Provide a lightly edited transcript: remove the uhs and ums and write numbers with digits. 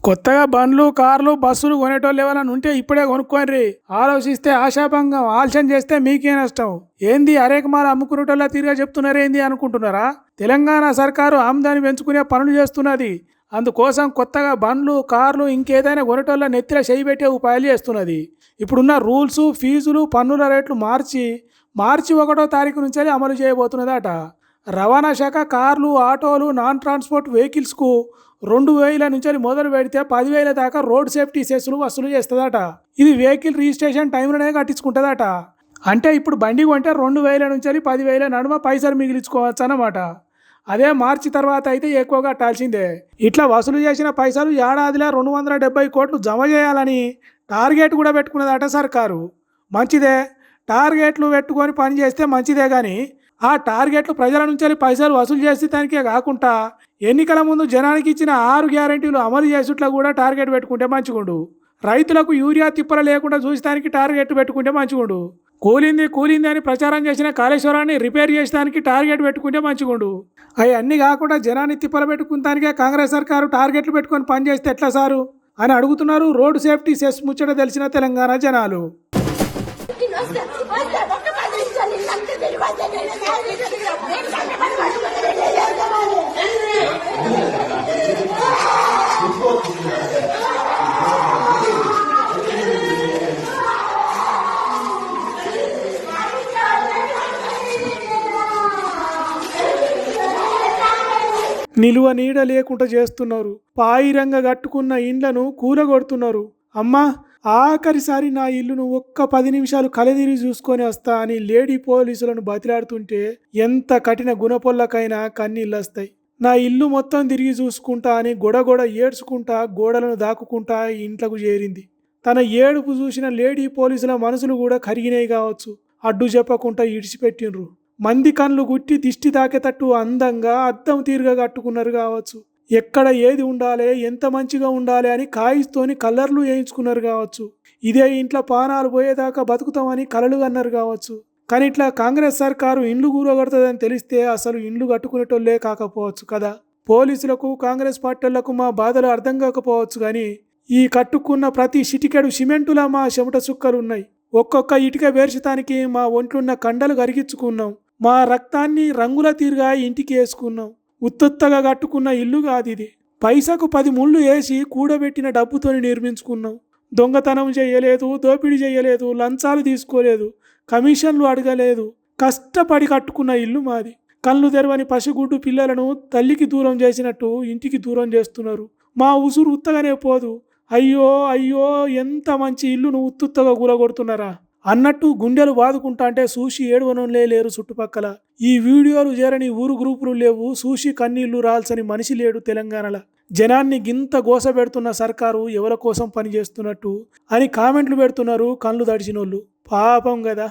కొత్తగా బండ్లు కార్లు బస్సులు కొనేటోళ్ళు ఎవరైనా ఉంటే ఇప్పుడే కొనుక్కోండి. ఆలోచిస్తే ఆశాభంగం, ఆలస్యం చేస్తే మీకే నష్టం. ఏంది అరేకమాల అమ్ముకునేటోళ్ళ తీరుగా చెప్తున్నారేంది అనుకుంటున్నారా? తెలంగాణ సర్కారు ఆమ్దాని పెంచుకునే పనులు చేస్తున్నది. అందుకోసం కొత్తగా బండ్లు కార్లు ఇంకేదైనా కొనేటోళ్ళ నెత్తిన చేయి పెట్టే ఉపాయాలు చేస్తున్నది. ఇప్పుడున్న రూల్స్, ఫీజులు, పన్నుల రేట్లు మార్చి 1వ తారీఖు నుంచి అమలు చేయబోతున్నదట. రవాణా శాఖ కార్లు, ఆటోలు, నాన్ ట్రాన్స్పోర్ట్ వెహికల్స్కు 2,000 నుంచి మొదలు పెడితే 10,000 దాకా రోడ్ సేఫ్టీ సెస్సులు వసూలు చేస్తుందట. ఇది వెహికల్ రిజిస్ట్రేషన్ టైంలోనే కట్టించుకుంటుందట. అంటే ఇప్పుడు బండి కొంటే 2,000 నుంచి 10,000 నడుమ పైసలు మిగిలించుకోవచ్చు అన్నమాట. అదే మార్చి తర్వాత అయితే ఎక్కువ కట్టాల్సిందే. ఇట్లా వసూలు చేసిన పైసలు ఏడాదిలో 270 కోట్లు జమ చేయాలని టార్గెట్ కూడా పెట్టుకున్నదట సర్కారు. మంచిదే, టార్గెట్లు పెట్టుకొని పని చేస్తే మంచిదే, కానీ ఆ టార్గెట్లు ప్రజల నుంచి పైసలు వసూలు చేస్తే దానికే కాకుండా ఎన్నికల ముందు జనానికి ఇచ్చిన 6 గ్యారెంటీలు అమలు చేసేట్లా కూడా టార్గెట్ పెట్టుకుంటే మంచిగుండు. రైతులకు యూరియా తిప్పల లేకుండా చూసేదానికి టార్గెట్ పెట్టుకుంటే మంచిగుండు. కూలింది అని ప్రచారం చేసిన కాళేశ్వరాన్ని రిపేర్ చేసేదానికి టార్గెట్ పెట్టుకుంటే మంచిగుండు. అవన్నీ కాకుండా జనాన్ని తిప్పలు పెట్టుకుంటానికే కాంగ్రెస్ సర్కారు టార్గెట్లు పెట్టుకొని పనిచేస్తే ఎట్లా సారు అని అడుగుతున్నారు రోడ్ సేఫ్టీ సెస్ ముచ్చట తెలిసిన తెలంగాణ జనాలు. నిలువ నీడ లేకుండా చేస్తున్నారు. పాయిరంగా కట్టుకున్న ఇండ్లను కూలగొడుతున్నారు. అమ్మా, ఆఖరిసారి నా ఇల్లును ఒక్క 10 నిమిషాలు కలదిరి చూసుకొని వస్తా అని లేడీ పోలీసులను బతిలాడుతుంటే ఎంత కఠిన గుణపొల్లకైనా కన్నీళ్ళు వస్తాయి. నా ఇల్లు మొత్తం తిరిగి చూసుకుంటా అని గొడగొడ ఏడ్చుకుంటా గోడలను దాక్కుకుంటా ఇంట్లోకి చేరింది. తన ఏడుపు చూసిన లేడీ పోలీసుల మనసులు కూడా కరిగినాయి కావచ్చు. అడ్డు చెప్పకుండా ఇడిచిపెట్టిండ్రు. మంది కళ్ళు గుట్టి దిష్టి తాకేటట్టు అందంగా అద్దం తీరుగా కట్టుకున్నారు కావచ్చు. ఎక్కడ ఏది ఉండాలి, ఎంత మంచిగా ఉండాలి అని కాయిస్తోని కలర్లు వేయించుకున్నారు కావచ్చు. ఇదే ఇంట్లో పానాలు పోయేదాకా బతుకుతామని కలలు కన్నారు కావచ్చు. కానీ ఇట్లా కాంగ్రెస్ సర్కారు ఇండ్లు కూరగొడుతుందని తెలిస్తే అసలు ఇండ్లు కట్టుకునేటోళ్ళే కాకపోవచ్చు కదా. పోలీసులకు, కాంగ్రెస్ పార్టీలకు మా బాధలు అర్థం కాకపోవచ్చు, కానీ ఈ కట్టుకున్న ప్రతి చిటికెడు సిమెంటులా మా చెమట చుక్కలున్నాయి. ఒక్కొక్క ఇటుక వేర్చటానికి మా ఒంట్లున్న కండలు కరిగించుకున్నాం. మా రక్తాన్ని రంగుల తీరుగా ఇంటికి వేసుకున్నాం. ఉత్తొత్తగా కట్టుకున్న ఇల్లు కాదు ఇది. పైసకు 10 ముళ్ళు వేసి కూడబెట్టిన డబ్బుతోని నిర్మించుకున్నాం. దొంగతనం చేయలేదు, దోపిడీ చేయలేదు, లంచాలు తీసుకోలేదు, కమిషన్లు అడగలేదు. కష్టపడి కట్టుకున్న ఇల్లు మాది. కళ్ళు తెరవని పసిగుడ్డు పిల్లలను తల్లికి దూరం చేసినట్టు ఇంటికి దూరం చేస్తున్నారు. మా ఉసురు ఉత్తగానే పోదు. అయ్యో అయ్యో, ఎంత మంచి ఇల్లును ఉత్తుత్తగా కూలగొడుతున్నారా అన్నట్టు గుండెలు బాదుకుంటా అంటే చూసి ఏడవనంలే లేరు చుట్టుపక్కల. ఈ వీడియోలు చేరని ఊరు గ్రూపులు లేవు, చూసి కన్నీళ్లు రాల్సని మనిషి లేడు తెలంగాణలో. జనాన్ని గింత గోసపెడుతున్న సర్కారు ఎవరి కోసం పనిచేస్తున్నట్టు అని కామెంట్లు పెడుతున్నారు కళ్ళు దడిచినోళ్ళు. పాపం కదా.